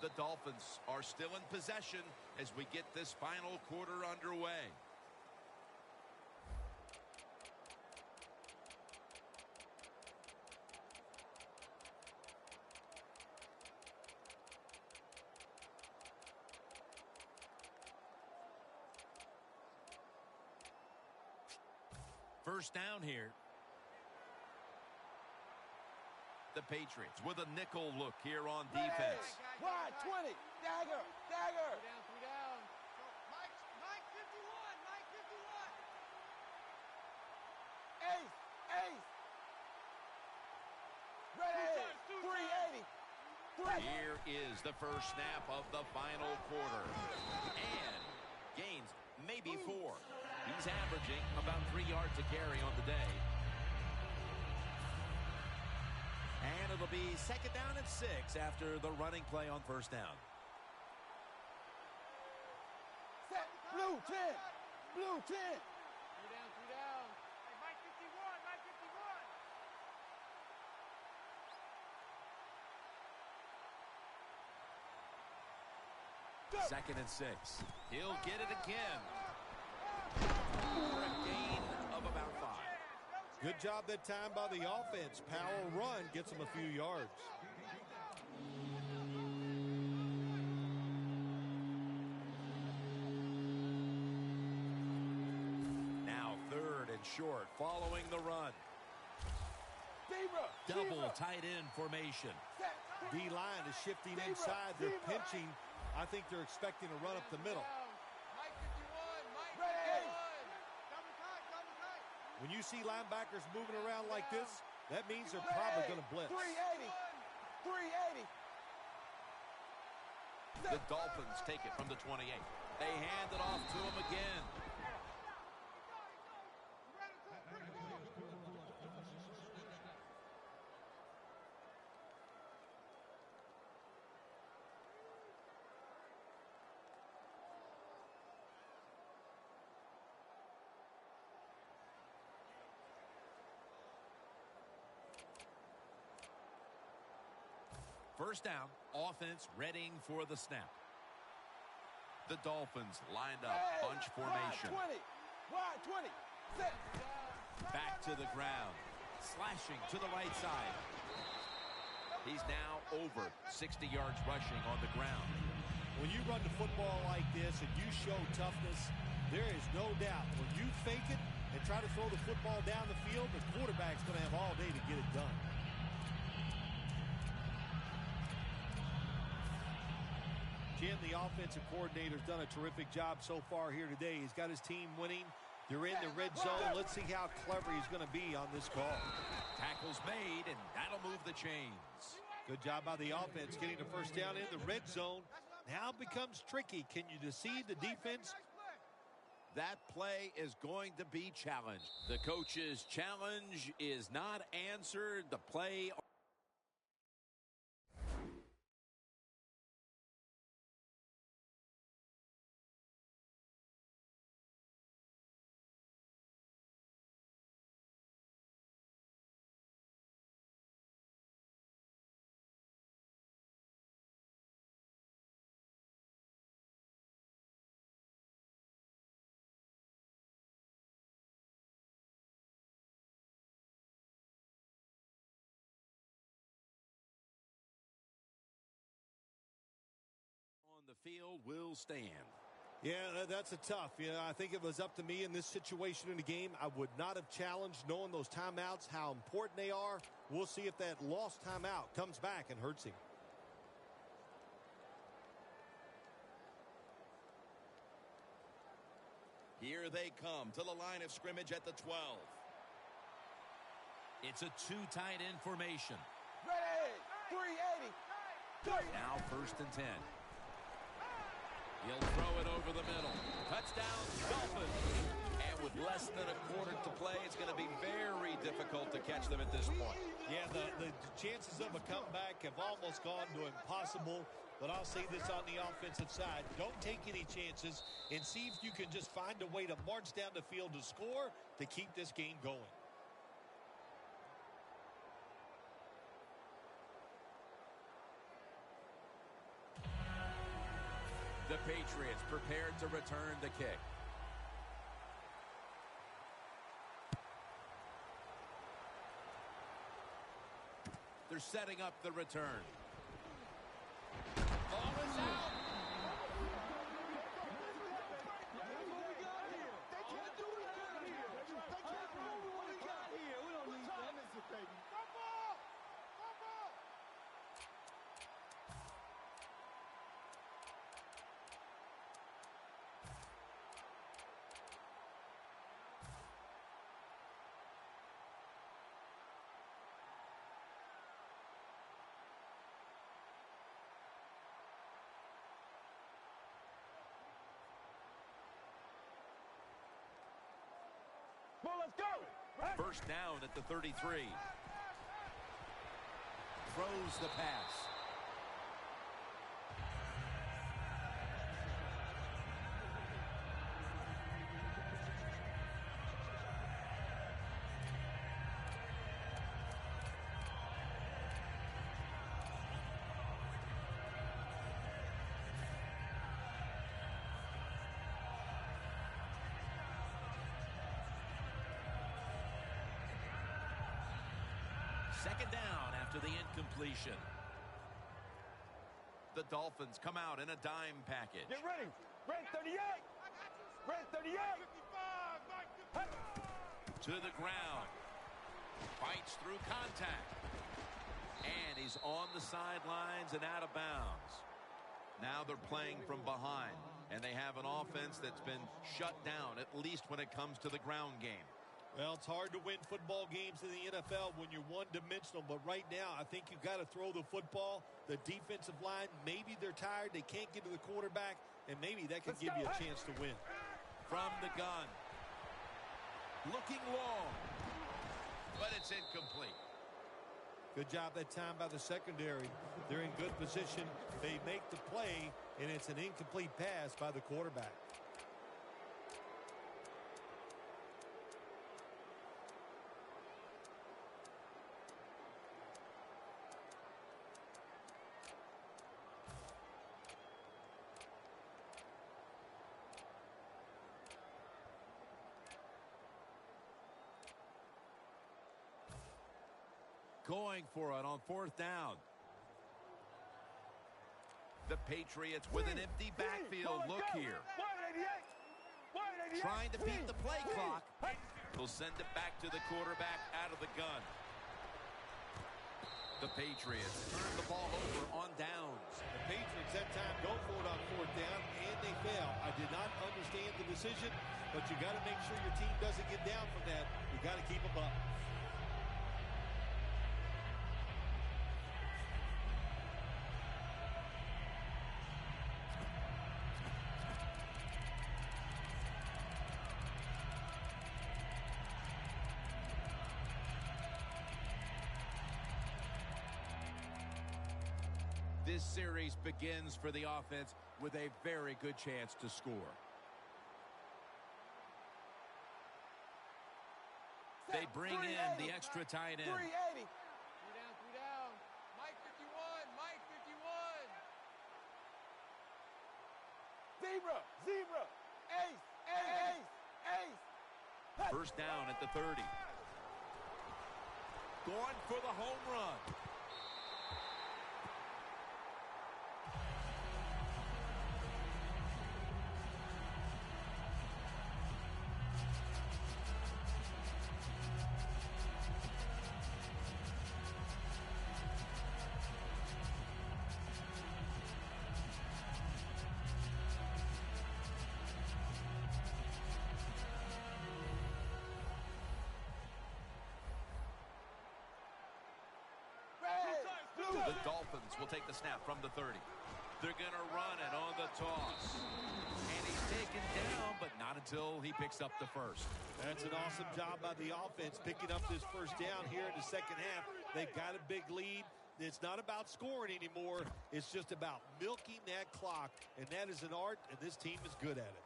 The Dolphins are still in possession as we get this final quarter underway. First down here. The Patriots with a nickel look here on defense. Wide 20. Dagger. Dagger. 3 down. Mike 51. Mike 51. Ace. Ace. Ready. 380. Here is the first snap of the final quarter. And gains maybe 4. He's averaging about 3 yards a carry on the day. it'll be 2nd down and 6 after the running play on 1st down. Set. Blue 10. Blue 10. 3 down, 3 down. Hey, Mike 51, Mike 51. 2nd and 6. He'll get it again. For a gain of about 5. Good job that time by the offense. Power run gets them a few yards. Now 3rd and short following the run. Double tight end formation. D-line is shifting inside. They're pinching. I think they're expecting a run up the middle. Mike 51, Mike 51. Double tight. When you see linebackers moving around like this, that means they're probably going to blitz. 380. 380. The Dolphins take it from the 28. They hand it off to him again. First down, offense readying for the snap. The Dolphins lined up, bunch formation. Wide 20. Set. Back to the ground, slashing to the right side. He's now over 60 yards rushing on the ground. When you run the football like this and you show toughness, there is no doubt when you fake it and try to throw the football down the field, the quarterback's going to have all day to get it done. Jim, the offensive coordinator's done a terrific job so far here today. He's got his team winning. They're in the red zone. Let's see how clever he's going to be on this call. Tackle's made, and that'll move the chains. Good job by the offense getting the first down in the red zone. Now it becomes tricky. Can you deceive the defense? That play is going to be challenged. The coach's challenge is not answered. The play. On the field will stand. Yeah, that's a tough. I think if it was up to me in this situation in the game, I would not have challenged, knowing those timeouts, how important they are. We'll see if that lost timeout comes back and hurts him. Here they come to the line of scrimmage at the 12. It's a 2 tight end formation. Ready. 380. Now 1st and 10. He'll throw it over the middle. Touchdown, Dolphins. And with less than a quarter to play, it's going to be very difficult to catch them at this point. Yeah, the chances of a comeback have almost gone to impossible. But I'll say this on the offensive side. Don't take any chances and see if you can just find a way to march down the field to score to keep this game going. The Patriots prepared to return the kick. They're setting up the return. Ball is out. They can't do what we got here. They can't do what we got here. We don't need that. Listen, baby. Fumble! Fumble! Well, let's go. First down at the 33. throws the pass. Second down after the incompletion. The Dolphins come out in a dime package. Get ready. Red 38. Red 38. 55. To the ground. Fights through contact. And he's on the sidelines and out of bounds. Now they're playing from behind. And they have an offense that's been shut down, at least when it comes to the ground game. Well, it's hard to win football games in the NFL when you're one-dimensional, but right now I think you've got to throw the football. The defensive line, maybe they're tired, they can't get to the quarterback, and maybe that can give you a chance to win. From the gun. Looking long. But it's incomplete. Good job that time by the secondary. They're in good position. They make the play, and it's an incomplete pass by the quarterback. Going for it on fourth down. The Patriots with an empty backfield look here. Trying to beat the play clock. They'll send it back to the quarterback out of the gun. The Patriots turn the ball over on downs. The Patriots that time go for it on fourth down, and they fail. I did not understand the decision, but you got to make sure your team doesn't get down from that. You got to keep them up. This series begins for the offense with a very good chance to score. They bring in the extra tight end. 380. 3 down. Mike 51. Mike 51. Zebra. Zebra. Ace. Ace. Ace. First down at the 30. Going for the home run. The Dolphins will take the snap from the 30. They're going to run it on the toss. And he's taken down, but not until he picks up the first. That's an awesome job by the offense picking up this first down here in the second half. They've got a big lead. It's not about scoring anymore. It's just about milking that clock. And that is an art, and this team is good at it.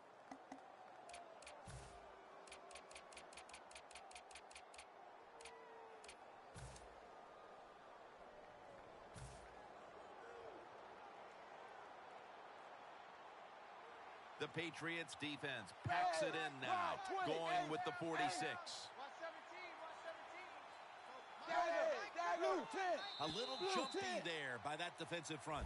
The Patriots defense packs it in now, going with the 46. A little jumpy there by that defensive front.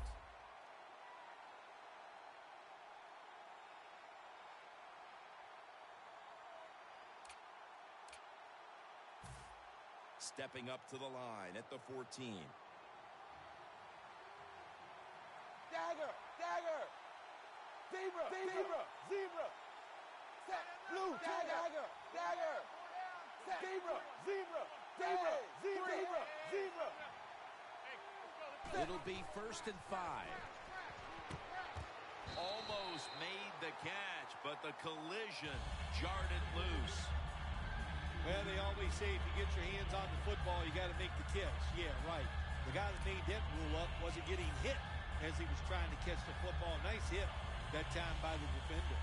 Stepping up to the line at the 14. Dagger. Dagger. Zebra, zebra, zebra. Set, blue, dagger, dagger. Set, zebra, zebra, zebra, zebra, zebra. It'll be 1st and 5. Almost made the catch, but the collision jarred it loose. Well, they always say if you get your hands on the football, you got to make the catch. Yeah, right. The guy that made that rule up wasn't getting hit as he was trying to catch the football. Nice hit that time by the defender.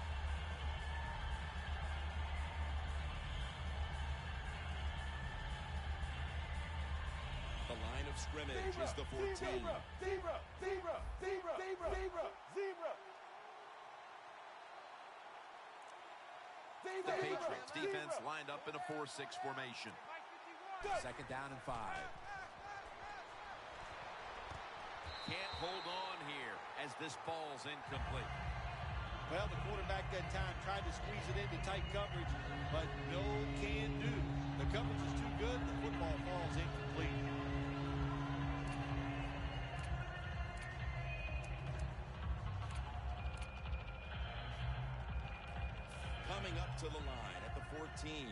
The line of scrimmage is the 14. Zebra. The Patriots defense lined up in a 4-6 formation. Second down and 5. Can't hold on here as this ball's incomplete. Well, the quarterback that time tried to squeeze it into tight coverage, but no can do. The coverage is too good. The football falls incomplete. Coming up to the line at the 14.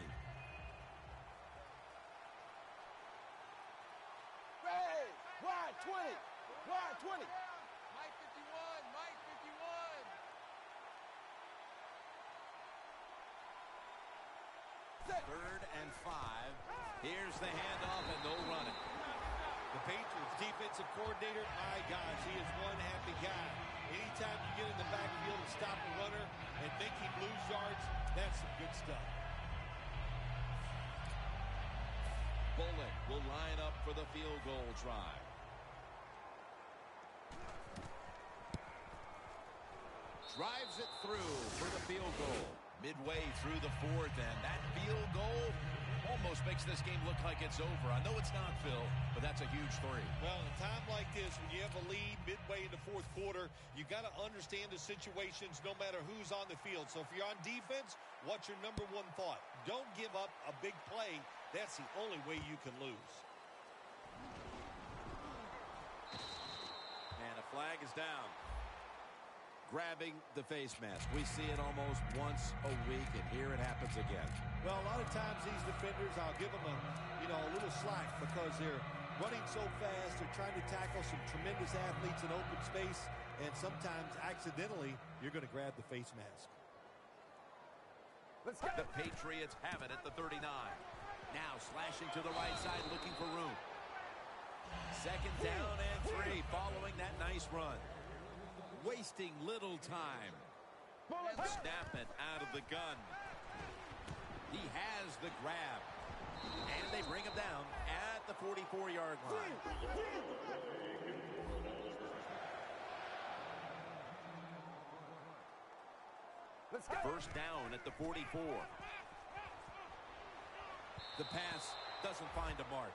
Wide 20. Wide 20. Mike 51. Mike 51. Third and 5. Here's the handoff and no running. The Patriots defensive coordinator, my gosh, he is one happy guy. Anytime you get in the backfield and stop a runner and make him lose yards, that's some good stuff. Bullock will line up for the field goal try. Drives it through for the field goal. Midway through the fourth, and that field goal almost makes this game look like it's over. I know it's not, Phil, but that's a huge three. Well, in a time like this, when you have a lead midway in the fourth quarter, you got to understand the situations no matter who's on the field. So if you're on defense, what's your number one thought? Don't give up a big play. That's the only way you can lose. And a flag is down. Grabbing the face mask. We see it almost once a week, and here it happens again. Well, a lot of times these defenders, I'll give them a little slack because they're running so fast. They're trying to tackle some tremendous athletes in open space, and sometimes accidentally you're going to grab the face mask. Let's go. The Patriots have it at the 39. Now slashing to the right side, looking for room. Second down and 3 following that nice run. Wasting little time. Snap it out of the gun. He has the grab. And they bring him down at the 44-yard line. Let's go. First down at the 44. The pass doesn't find a mark.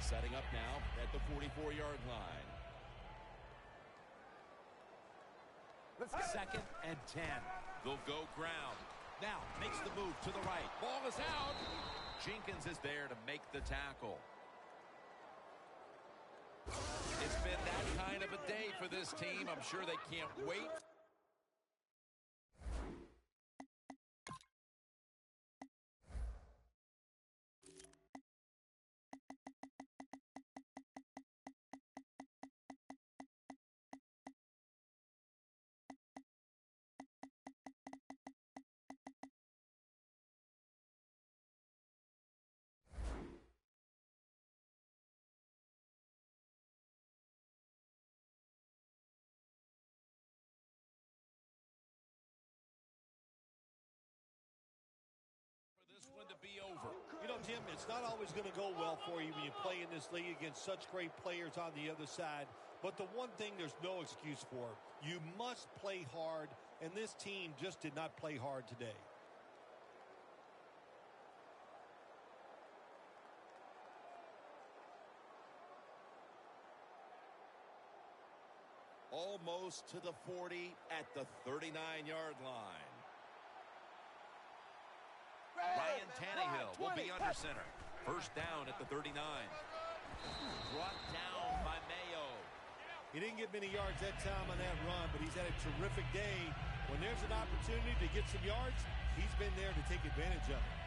Setting up now at the 44-yard line. Let's go. Second and 10. They'll go ground. Now makes the move to the right. Ball is out. Jenkins is there to make the tackle. It's been that kind of a day for this team. I'm sure they can't wait. To be over. You know, Jim, it's not always going to go well for you when you play in this league against such great players on the other side. But the one thing there's no excuse for, you must play hard, and this team just did not play hard today. Almost to the 40 at the 39-yard line. Ryan Tannehill will be under center. First down at the 39. Brought down by Mayo. He didn't get many yards that time on that run, but he's had a terrific day. When there's an opportunity to get some yards, he's been there to take advantage of it.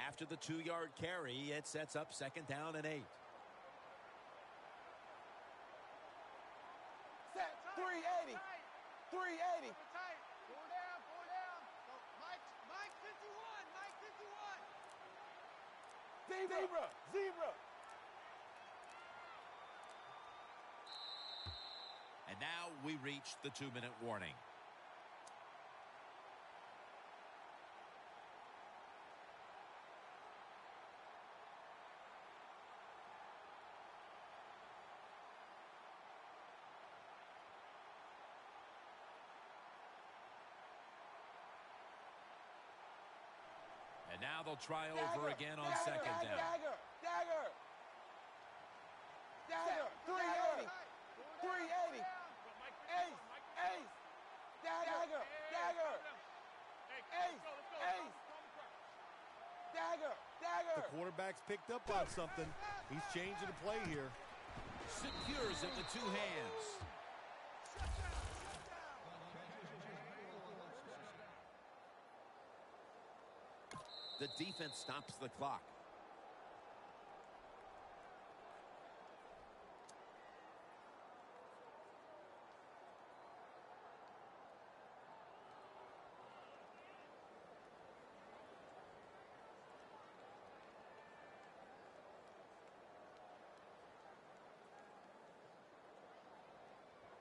After the 2-yard carry, it sets up 2nd down and 8. Set. 380. 380. Tight. Four down. So Mike 51. Mike 51. Zebra. And now we reach the 2-minute warning. And now they'll try over again on 2nd down. Dagger. 380. 380. Ace. Dagger. Ace. Dagger. The quarterback's picked up on something. He's changing the play here. Secures it with 2 hands. The defense stops the clock.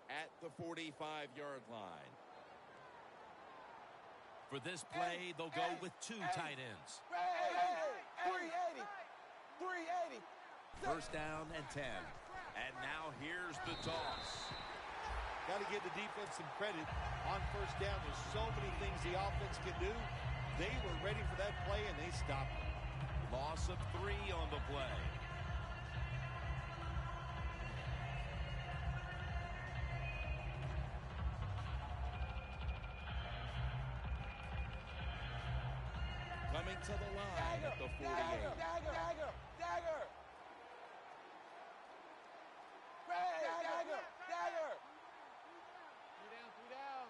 At the 45-yard line. For this play, they'll go with 2 tight ends. 380. 1st down and 10. And now here's the toss. Got to give the defense some credit. On 1st down, there's so many things the offense can do. They were ready for that play, and they stopped it. Loss of 3 on the play. Coming to the line at the 48. Dagger. Three down.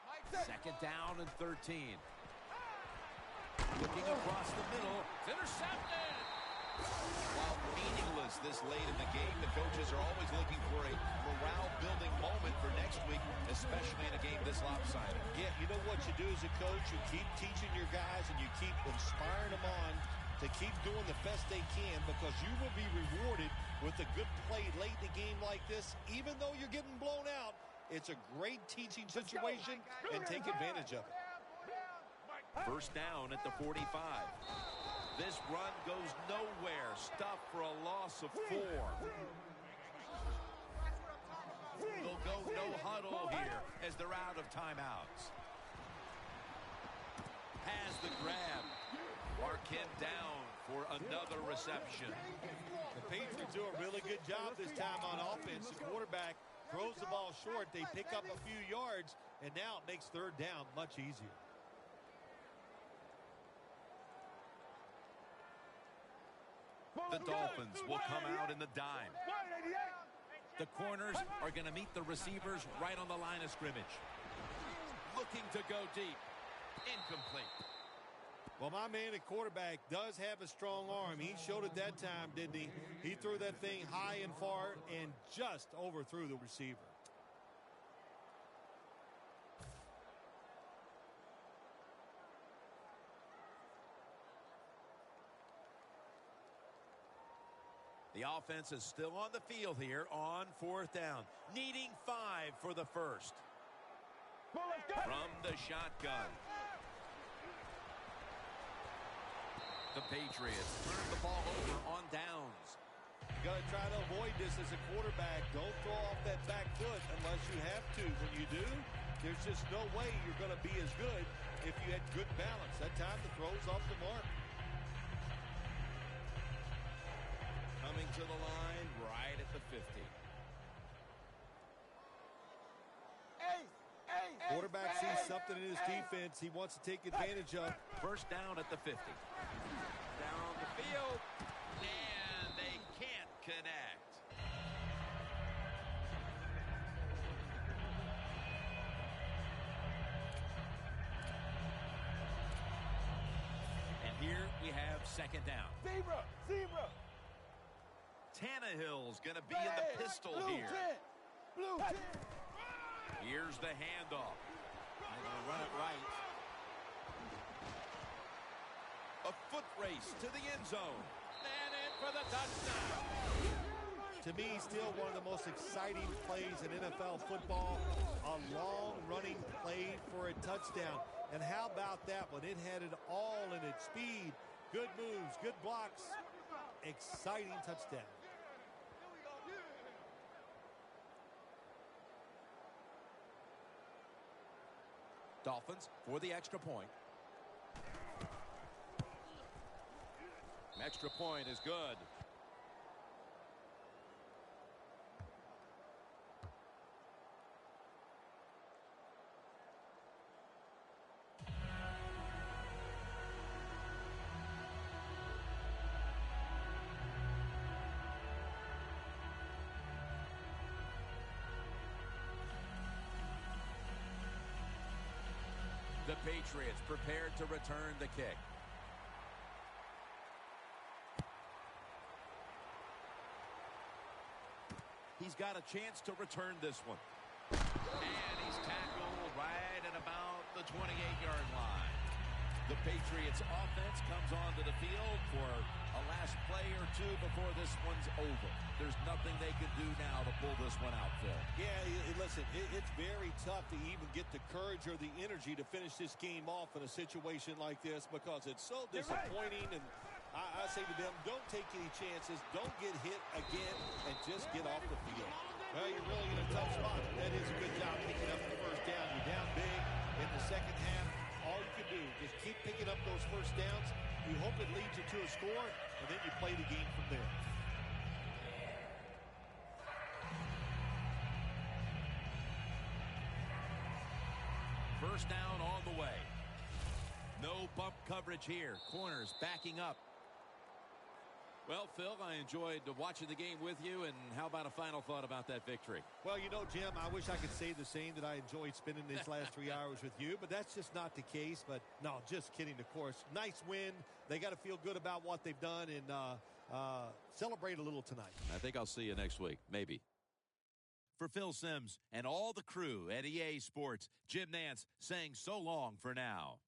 Mike. 2nd down and 13. Looking across the middle. It's intercepted. While meaningless this late in the game, the coaches are always looking for a morale-building moment for next week, especially in a game this lopsided. Yeah, you know what you do as a coach? You keep teaching your guys and you keep inspiring them on to keep doing the best they can, because you will be rewarded with a good play late in a game like this. Even though you're getting blown out, it's a great teaching situation, and take advantage of it. 1st down at the 45. This run goes nowhere. Stop for a loss of 4. They'll go no huddle here as they're out of timeouts. Has the grab. Mark him down for another reception. The Patriots do a really good job this time on offense. The quarterback throws the ball short. They pick up a few yards, and now it makes 3rd down much easier. The Dolphins will come out in the dime. The corners are going to meet the receivers right on the line of scrimmage. Looking to go deep. Incomplete. Well, my man at quarterback does have a strong arm. He showed it that time, didn't he? He threw that thing high and far and just overthrew the receiver. The offense is still on the field here on 4th down. Needing 5 for the 1st. From the shotgun. The Patriots turn the ball over on downs. You got to try to avoid this as a quarterback. Don't throw off that back foot unless you have to. When you do, there's just no way you're going to be as good if you had good balance. That time the throw's off the mark. Coming to the line right at the 50. Quarterback sees something in his defense he wants to take advantage of. 1st down at the 50. Down the field. And they can't connect. And here we have second down. Zebra! Zebra! Tannehill's going to be in the pistol Blue here. 10. Blue 10. Here's the handoff. They're going to run it right. A foot race to the end zone. And in for the touchdown. To me, still one of the most exciting plays in NFL football. A long running play for a touchdown. And how about that one? It had it all in its speed. Good moves, good blocks. Exciting touchdown. Dolphins for the extra point. Extra point is good. The Patriots prepared to return the kick. He's got a chance to return this one. And he's tackled right at about the 28-yard line. The Patriots offense comes onto the field for a last play or two before this one's over. There's nothing they can do now to pull this one out, Phil. Yeah, listen, it's very tough to even get the courage or the energy to finish this game off in a situation like this because it's so disappointing. And I say to them, don't take any chances. Don't get hit again and just get off the field. Well, you're really in a tough spot. That is a good job picking up the first down. You're down big in the second half. All you can do, just keep picking up those first downs. You hope it leads you to a score, and then you play the game from there. First down on the way. No bump coverage here. Corners backing up. Well, Phil, I enjoyed watching the game with you, and how about a final thought about that victory? Well, you know, Jim, I wish I could say the same, that I enjoyed spending these last 3 hours with you, but that's just not the case. But, no, just kidding, of course. Nice win. They got to feel good about what they've done and celebrate a little tonight. I think I'll see you next week, maybe. For Phil Simms and all the crew at EA Sports, Jim Nantz saying so long for now.